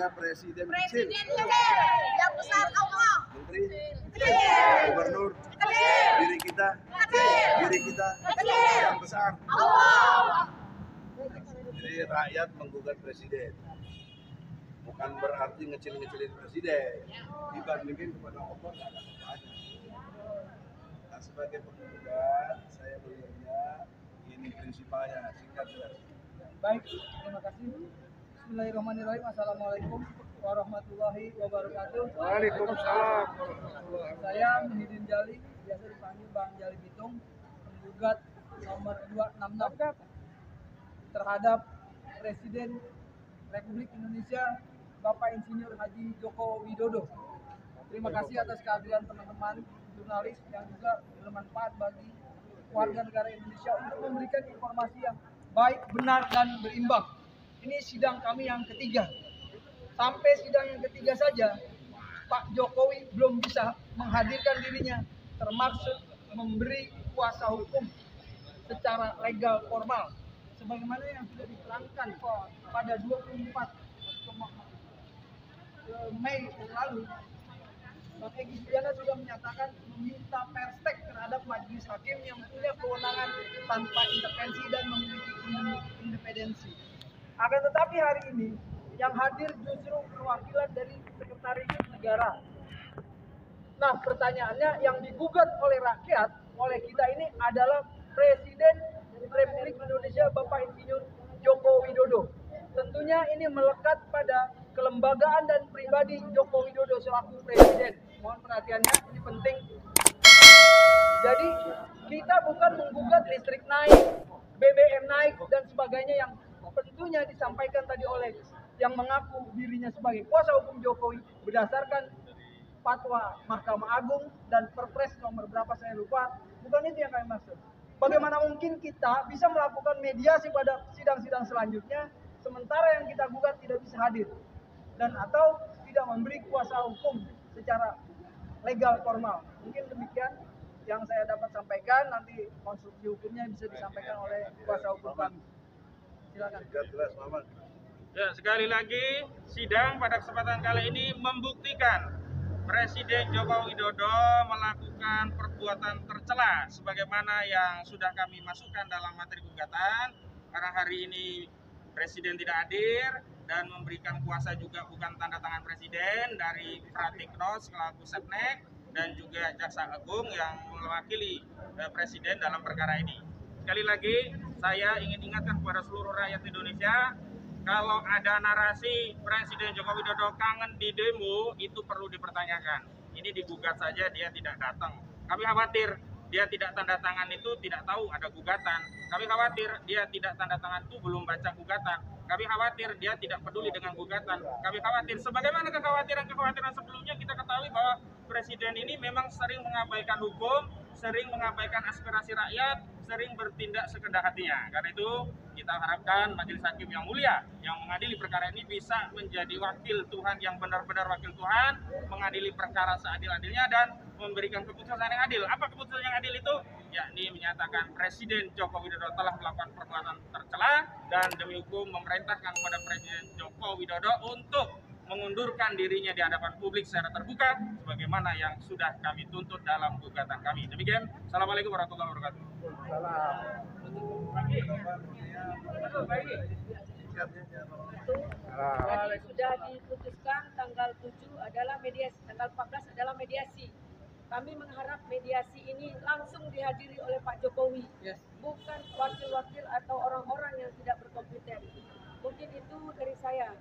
Saya presiden Presiden kecil. kecil, yang besar Allah. Menteri, Kecil. gubernur, Kecil. diri kita, Kecil. yang besar. Allah. Jadi rakyat menggugat presiden. Bukan berarti ngecil-ngecilin presiden. Dibandingin kepada Allah nggak ada apa-apanya. Nah, sebagai penggugat, saya melihatnya ini prinsipalnya, singkat jelas. Baik, terima kasih. Bismillahirrahmanirrahim. Assalamualaikum warahmatullahi wabarakatuh. Waalaikumsalam. Saya Muhyiddin Jali, biasa dipanggil Bang Jali Bitung, penggugat nomor 266 terhadap Presiden Republik Indonesia Bapak Insinyur Haji Joko Widodo. Terima kasih atas kehadiran teman-teman jurnalis yang juga bermanfaat bagi warga negara Indonesia untuk memberikan informasi yang baik, benar, dan berimbang. Ini sidang kami yang ketiga. Sampai sidang yang ketiga saja, Pak Jokowi belum bisa menghadirkan dirinya, termasuk memberi kuasa hukum secara legal formal. Sebagaimana yang sudah diterangkan pada 24 Mei lalu, Bang Egy Sujana sudah menyatakan meminta perstek terhadap majelis hakim yang punya kewenangan tanpa intervensi dan memiliki independensi. Akan tetapi hari ini yang hadir justru perwakilan dari Sekretariat Negara. Nah, pertanyaannya yang digugat oleh rakyat, oleh kita ini adalah Presiden Republik Indonesia Bapak Insinyur Joko Widodo. Tentunya ini melekat pada kelembagaan dan pribadi Joko Widodo selaku presiden. Mohon perhatiannya, ini penting. Jadi kita bukan menggugat listrik naik, BBM naik dan sebagainya yang tentunya disampaikan tadi oleh yang mengaku dirinya sebagai kuasa hukum Jokowi berdasarkan fatwa Mahkamah Agung dan Perpres nomor berapa saya lupa. Bukan itu yang kami maksud. Bagaimana mungkin kita bisa melakukan mediasi pada sidang-sidang selanjutnya sementara yang kita gugat tidak bisa hadir dan atau tidak memberi kuasa hukum secara legal formal. Mungkin demikian yang saya dapat sampaikan, nanti konstruksi hukumnya bisa disampaikan oleh kuasa hukum kami. Silakan. Jelas, Maman. Ya, sekali lagi sidang pada kesempatan kali ini membuktikan Presiden Joko Widodo melakukan perbuatan tercela sebagaimana yang sudah kami masukkan dalam materi gugatan. Karena hari ini Presiden tidak hadir dan memberikan kuasa juga bukan tanda tangan Presiden dari Pratikno selaku Setnek dan juga Jaksa Agung yang mewakili Presiden dalam perkara ini. Sekali lagi saya ingin ingatkan kepada seluruh rakyat Indonesia, kalau ada narasi Presiden Joko Widodo kangen di demo, itu perlu dipertanyakan. Ini digugat saja dia tidak datang. Kami khawatir dia tidak tanda tangan itu tidak tahu ada gugatan. Kami khawatir dia tidak tanda tangan itu belum baca gugatan. Kami khawatir dia tidak peduli dengan gugatan. Kami khawatir, sebagaimana kekhawatiran sebelumnya kita ketahui bahwa Presiden ini memang sering mengabaikan hukum, sering mengabaikan aspirasi rakyat, sering bertindak sekehendak hatinya. Karena itu kita harapkan majelis hakim yang mulia yang mengadili perkara ini bisa menjadi wakil Tuhan yang benar-benar wakil Tuhan, mengadili perkara seadil-adilnya dan memberikan keputusan yang adil. Apa keputusan yang adil itu? Yakni menyatakan Presiden Joko Widodo telah melakukan perbuatan tercela dan demi hukum memerintahkan kepada Presiden Joko Widodo untuk mengundurkan dirinya di hadapan publik secara terbuka sebagaimana yang sudah kami tuntut dalam gugatan kami. Demikian, Assalamualaikum warahmatullahi wabarakatuh. Sudah diputuskan tanggal 7 adalah mediasi, tanggal 14 adalah mediasi. Kami mengharap mediasi ini langsung dihadiri oleh Pak Jokowi, bukan wakil-wakil atau orang-orang yang tidak berkompeten. Mungkin itu dari saya.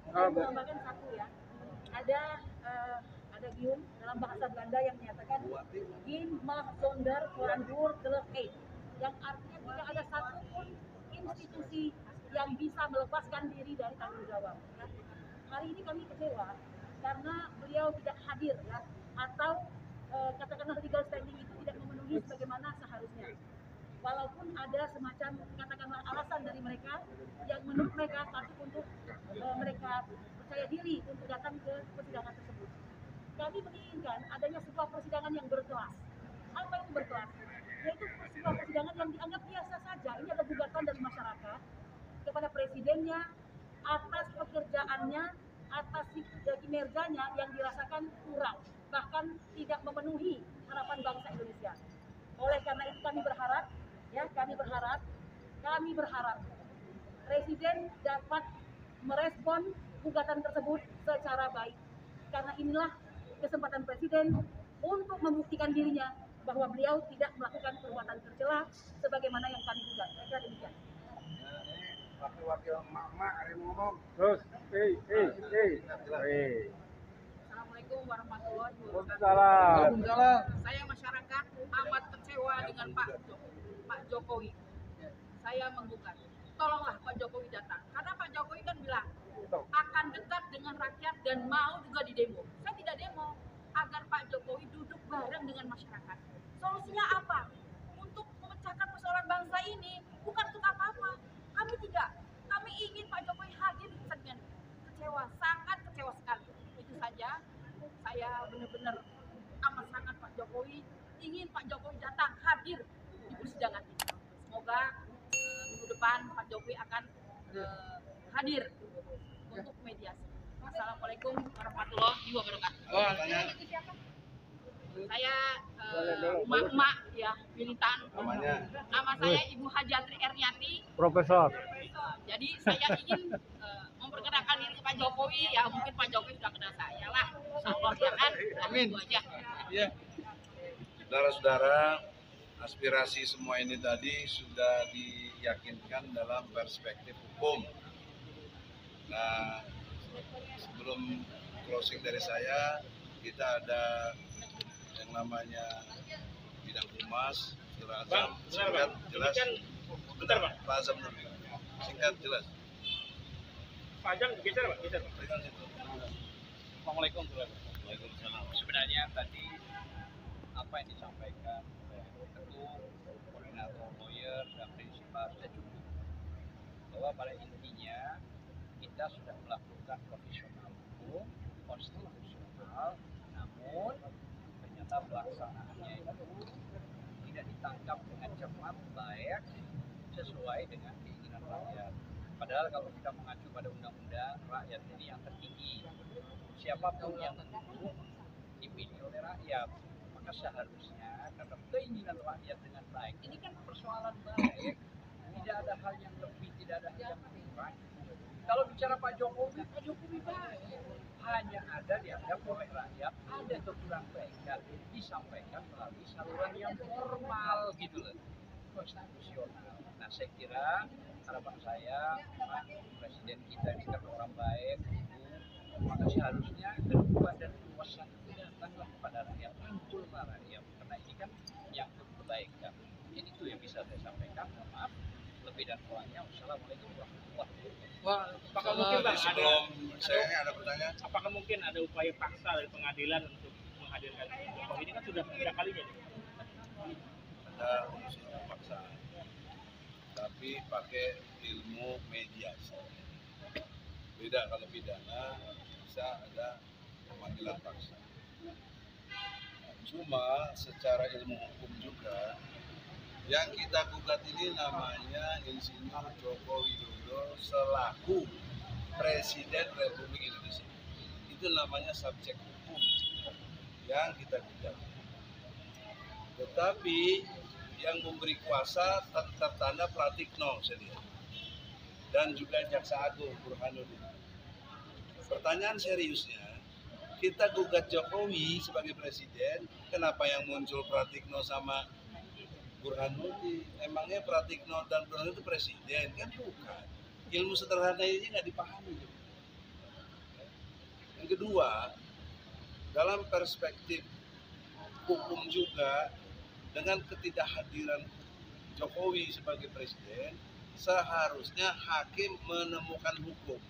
Saya menambahkan satu ya, ada gium dalam bahasa Belanda yang menyatakan in mag zonder verantwoordelijkheid, yang artinya tidak ada satupun institusi yang bisa melepaskan diri dari tanggung jawab. Ya. Hari ini kami kecewa karena beliau tidak hadir ya, atau katakanlah legal standing itu tidak memenuhi sebagaimana seharusnya. Walaupun ada semacam katakanlah alasan dari mereka yang menurut mereka patut untuk mereka percaya diri untuk datang ke persidangan tersebut. Kami menginginkan adanya sebuah persidangan yang berkelas. Apa itu berkelas? Yaitu sebuah persidangan yang dianggap biasa saja. Ini ada gugatan dari masyarakat kepada presidennya, atas pekerjaannya, atas kinerjanya yang dirasakan kurang, bahkan tidak memenuhi harapan bangsa Indonesia. Oleh karena itu kami berharap, kami berharap Presiden dapat merespon gugatan tersebut secara baik. Karena inilah kesempatan Presiden untuk membuktikan dirinya bahwa beliau tidak melakukan perbuatan tercela sebagaimana yang kami gugat. Saya kira demikian. Wakil-wakil emak-emak ada yang ngomong. Terus, Assalamualaikum warahmatullahi wabarakatuh. Waalaikumsalam. Saya masyarakat amat kecewa dengan Pak Jokowi. Saya menggugat. Tolonglah Pak Jokowi datang. Karena Pak Jokowi kan bilang akan dekat dengan rakyat dan mau juga di demo. Saya tidak demo agar Pak Jokowi duduk bareng dengan masyarakat. Solusinya apa? Untuk memecahkan persoalan bangsa ini, bukan untuk apa-apa. Kami tidak. Kami ingin Pak Jokowi hadir di pertandingan. Kecewa, sangat kecewa sekali. Itu saja. Saya benar-benar amat sangat Pak Jokowi ingin Pak Jokowi datang hadir di persidangan ini. Semoga minggu depan Pak Jokowi akan hadir untuk mediasi. Assalamualaikum warahmatullahi wabarakatuh. Saya emak-emak ya, militan. Nama saya Ibu Hajatri Erniati. Profesor. Jadi saya ingin memperkenalkan diri ke Pak Jokowi. Ya mungkin Pak Jokowi sudah kenal saya lah. Insyaallah ya kan. Amin. Itu aja. Ya. Saudara-saudara, aspirasi semua ini tadi sudah diyakinkan dalam perspektif hukum. Nah, sebelum closing dari saya, kita ada yang namanya bidang humas, Saudara Azam, singkat, jelas. Bentar, Pak. Pak Azam dulu. Singkat, jelas. Pak Ajang geser, Pak, geser. Berikan situ. Assalamualaikum warahmatullahi wabarakatuh. Sebenarnya tadi apa yang disampaikan oleh ketua, koordinator, lawyer, dan prinsipal sudah cukup. Bahwa pada intinya kita sudah melakukan profesional hukum, konstitusional, namun ternyata pelaksanaannya itu tidak ditangkap dengan cepat, baik, sesuai dengan keinginan rakyat. Padahal kalau kita mengacu pada undang-undang, rakyat ini yang tertinggi. Siapapun yang duduk dipilih oleh rakyat, maka seharusnya karena keinginan rakyat dengan baik, ini kan persoalan baik, tidak ada hal yang lebih, tidak ada hal yang kurang. Kalau bicara Pak Jokowi baik, hanya ada dianggap oleh rakyat ada kekurangan baiknya disampaikan melalui saluran yang formal gitu loh, konstitusional. Nah saya kira harapan saya Pak Presiden kita ini kan orang baik, maka seharusnya kedua dan kuasa itu datanglah kepada rakyat, rangkullah rakyat, karena ini kan yang kebaikan. Ini tuh yang bisa saya sampaikan. Maaf lebih dan kurangnya. Wassalamualaikum warahmatullahi wabarakatuh. Wah, apakah mungkin Pak Sebelum saya ada pertanyaan. apakah mungkin ada upaya paksa dari pengadilan untuk menghadirkan Jokowi? Ini kan sudah ketiga kalinya nih. Ada unsur paksaan, tapi pakai ilmu mediasi. Beda kalau pidana bisa ada pemanggilan paksa. Cuma secara ilmu hukum juga yang kita gugat ini namanya Insinyur Joko Widodo selaku Presiden Republik Indonesia. Itu namanya subjek hukum yang kita gugat. Tetapi yang memberi kuasa tertanda Pratikno saya lihat. Dan juga Jaksa Agung Burhanuddin. Pertanyaan seriusnya, kita gugat Jokowi sebagai presiden, kenapa yang muncul Pratikno sama Burhanuddin? Emangnya Pratikno dan Burhanuddin itu presiden? Kan bukan. Ilmu sederhana ini nggak dipahami. Yang kedua, dalam perspektif hukum juga, dengan ketidakhadiran Jokowi sebagai presiden, seharusnya hakim menemukan hukum,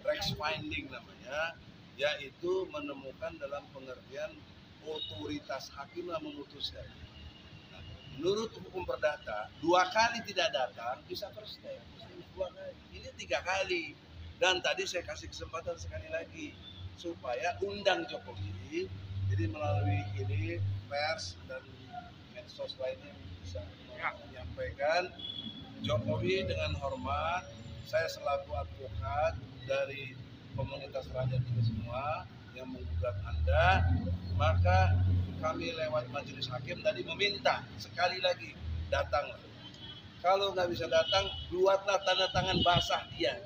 Rex finding namanya, yaitu menemukan dalam pengertian otoritas hakim lah memutuskan. Nah, menurut hukum perdata, 2 kali tidak datang bisa first step, 2 kali. Ini 3 kali. Dan tadi saya kasih kesempatan sekali lagi supaya undang Jokowi, jadi melalui ini pers dan medsos lainnya bisa menyampaikan Jokowi dengan hormat saya selaku advokat dari komunitas rakyat ini semua yang menggugat Anda, maka kami lewat majelis hakim tadi meminta sekali lagi datang. Kalau nggak bisa datang, buatlah tanda tangan basah dia.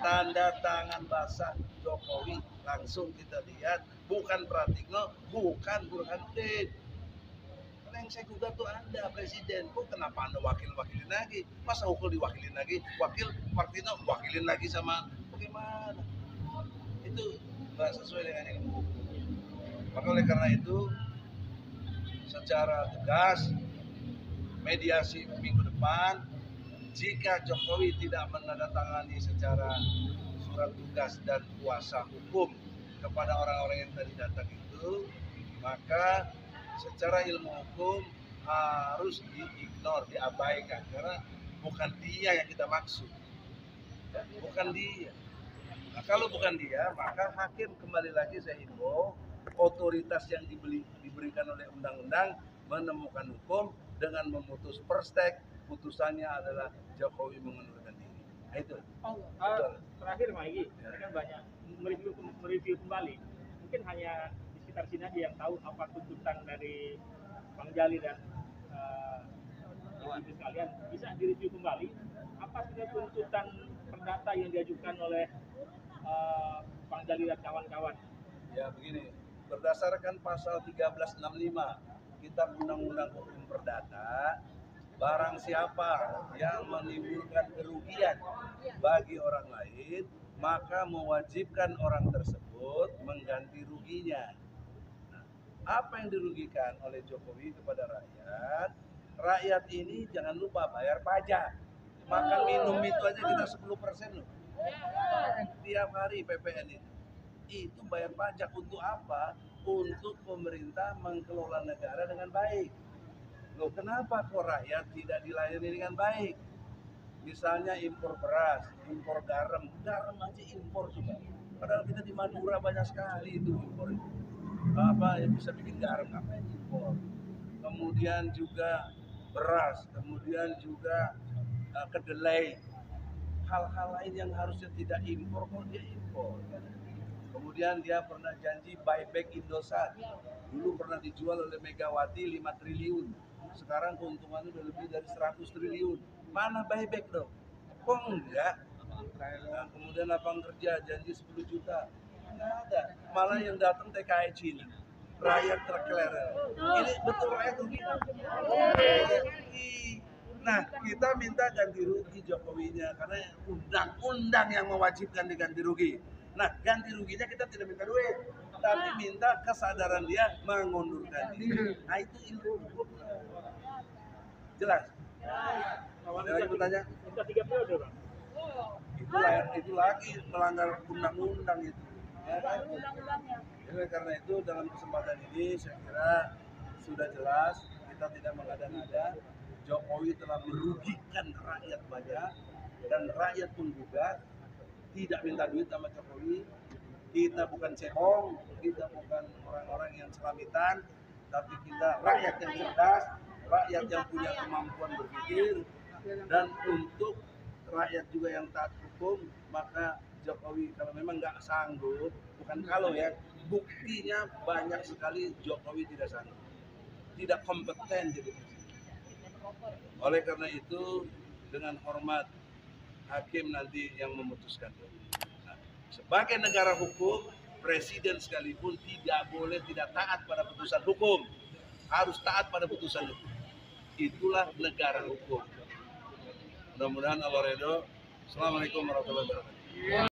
Tanda tangan basah Jokowi langsung kita lihat, bukan Pratikno, bukan Burhanuddin. Karena yang saya gugat tuh Anda, Presiden. Kok kenapa Anda wakilin lagi? Masa Ukul diwakilin lagi? Pratikno wakilin lagi sama bagaimana? Itu nggak sesuai dengan yang hukum. Maka oleh karena itu, secara tegas, mediasi minggu depan, jika Jokowi tidak menandatangani secara surat tugas dan kuasa hukum kepada orang-orang yang tadi datang itu, maka secara ilmu hukum harus diignore, diabaikan, karena bukan dia yang kita maksud, bukan dia. Nah, kalau bukan dia, maka hakim kembali lagi saya himbau, otoritas yang diberikan oleh undang-undang menemukan hukum dengan memutus perstek, putusannya adalah Jokowi mengundurkan diri. Nah, itu. Terakhir Pak Egy, ini kan banyak mereview kembali. Mungkin hanya di sekitar sini aja yang tahu apa tuntutan dari Bang Jali dan ibu sekalian. Bisa direview kembali apa sebenarnya tuntutan perdata yang diajukan oleh Bang Jali dan kawan-kawan? Ya begini, berdasarkan pasal 1365 Kitab Undang-Undang Hukum Perdata, barang siapa yang menimbulkan kerugian bagi orang lain, maka mewajibkan orang tersebut mengganti ruginya. Nah, apa yang dirugikan oleh Jokowi kepada rakyat? Rakyat ini jangan lupa bayar pajak. Makan minum itu aja kita 10% loh. Tiap hari PPN itu bayar pajak untuk apa? Untuk pemerintah mengelola negara dengan baik. Loh, kenapa kok rakyat tidak dilayani dengan baik? Misalnya impor beras, impor garam aja impor juga. Padahal kita di Madura banyak sekali itu impor itu. Apa yang bisa bikin garam, apa yang impor. Kemudian juga beras, kemudian juga kedelai. Hal-hal lain yang harusnya tidak impor kok dia impor. Kemudian dia pernah janji buyback Indosat. Dulu pernah dijual oleh Megawati 5 triliun. Sekarang keuntungannya udah lebih dari 100 triliun. Mana buyback dong? Kok enggak? Nah, kemudian lapangan kerja janji 10 juta. Enggak ada. Malah yang datang TKI Cina. Rakyat terkelere. Ini betul rakyat rugi. Nah, kita minta ganti rugi Jokowinya karena undang-undang yang mewajibkan diganti rugi. Nah, ganti ruginya kita tidak minta duit, tapi minta kesadaran dia mengundurkan diri. Nah, itu ilmu hukum. Jelas? Ada lagi bertanya? Minta 3 periode, Bang. Itu lagi melanggar undang-undang itu. Ya, kan? Jadi karena itu dalam kesempatan ini saya kira sudah jelas, kita tidak mengada-ngada. Jokowi telah merugikan rakyat banyak dan rakyat pun juga tidak minta duit sama Jokowi. Kita bukan cebong, kita bukan orang-orang yang selamitan, tapi kita rakyat yang cerdas, rakyat yang punya kemampuan berpikir, dan untuk rakyat juga yang taat hukum. Maka Jokowi kalau memang nggak sanggup, bukan kalau ya, buktinya banyak sekali Jokowi tidak sanggup, tidak kompeten jadi presiden. Oleh karena itu, dengan hormat hakim nanti yang memutuskan. Nah, sebagai negara hukum, presiden sekalipun tidak boleh tidak taat pada putusan hukum, harus taat pada putusan hukum. Itulah negara hukum. Mudah-mudahan Allah ridho. Assalamualaikum warahmatullahi wabarakatuh.